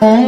ఓం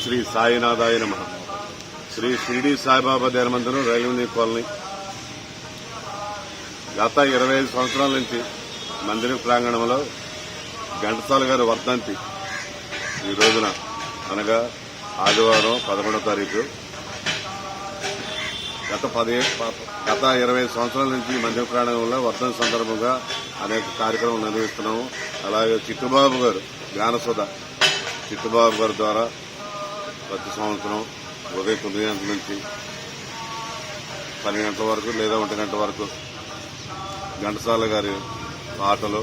శ్రీ సాయినాథాయ నమః. శ్రీ షిరిడి సాయిబాబా ధ్యాన మందిరం రైల్వే కాలనీ. గత 25 సంవత్సరాల నుంచి మందిర ప్రాంగణంలో ఘంటసాల గారి వర్ధంతి ఈ రోజున అనగా ఆదివారం 11వ తారీఖు. గత 25 సంవత్సరాల నుంచి మందిర ప్రాంగణంలో వర్ధంతి సందర్భంగా అనేక కార్యక్రమాలు నిర్వహిస్తున్నాము. అలాగే చిట్టుబాబు గారు జ్ఞానసుధ చిట్టుబాబు గారి ద్వారా ప్రతి సంవత్సరం ఉదయం 9 గంటల నుంచి 12 గంటల వరకు లేదా 1 గంట వరకు ఘంటసాల గారి పాటలు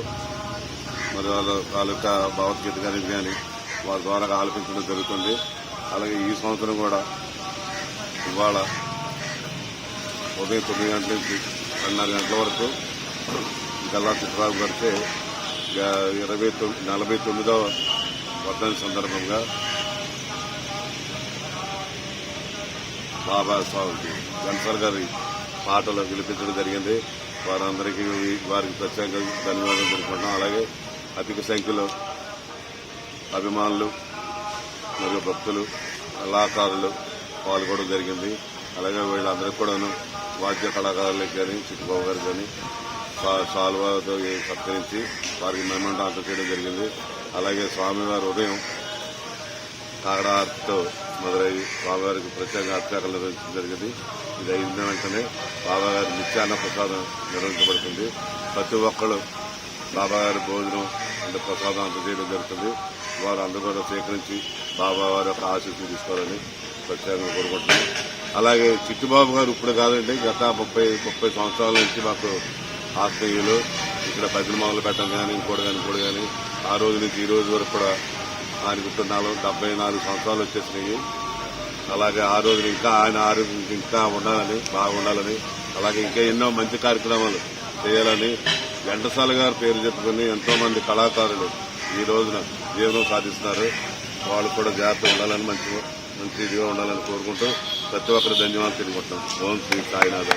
మరి వాళ్ళ తాలూకా భగవద్గీత కానీ వారి ద్వారా ఆలపించడం జరుగుతుంది. అలాగే ఈ సంవత్సరం కూడా ఇవాళ ఉదయం 9 గంటల నుంచి 12 గంటల వరకు గల్లా చిట్టిబాబు గారికి 49వ వర్ధంతి సందర్భంగా బాబా స్వామి గన్సర్ గారి పాటలు వినిపించడం జరిగింది. వారికి ప్రత్యేకంగా ధన్యవాదాలు తెలుపుకుంటున్నాం. అలాగే అధిక సంఖ్యలో అభిమానులు మరియు భక్తులు కళాకారులు పాల్గొనడం జరిగింది. అలాగే వీళ్ళందరికీ కూడాను వాద్య కళాకారులకు కానీ చిట్టిబాబు గారికి కానీ సాల్వాతో సత్కరించి వారికి మెమెంటో అందజేయడం జరిగింది. అలాగే స్వామివారి ఉదయం కాగడాతో మొదలయ్యి బాబాగారికి ప్రత్యేక అర్చకలు నిర్వహించడం జరిగింది. ఇది అయిన వెంటనే బాబాగారి నిత్యాన్న ప్రసాదం నిర్వహించబడుతుంది. ప్రతి ఒక్కరు బాబాగారి భోజనం అంటే ప్రసాదం అందజేయడం జరుగుతుంది. వారు అందరూ కూడా స్వీకరించి బాబావారి యొక్క ఆశీస్సులు తీసుకోవాలని ప్రత్యేకంగా కోరుకుంటున్నాం. అలాగే చిట్టిబాబు గారు ఇప్పుడు కాదండి, గత 30 సంవత్సరాల నుంచి మాకు ఆత్మీయులు. ఇక్కడ భజన మొదలు పెట్టడం కానీ ఇంకోటి కానీ ఆ రోజు నుంచి ఈ రోజు వరకు కూడా ఆయనకు ఇప్పుడు 74 సంవత్సరాలు వచ్చేసినాయి. అలాగే ఆ రోజు ఇంకా ఆయన ఆరోగ్యం ఇంకా బాగుండాలని అలాగే ఇంకా ఎన్నో మంచి కార్యక్రమాలు చేయాలని ఘంటసాల గారి పేరు చెప్పుకుని ఎంతో మంది కళాకారులు ఈ రోజున జీవనం సాధిస్తున్నారు. వాళ్ళు కూడా జాగ్రత్తగా ఉండాలని మంచి ఇదిగా ఉండాలని కోరుకుంటూ ప్రతి ఒక్కరు ధన్యవాదాలు తెలుపుకుంటాం. ఓం శ్రీ సాయినాథ.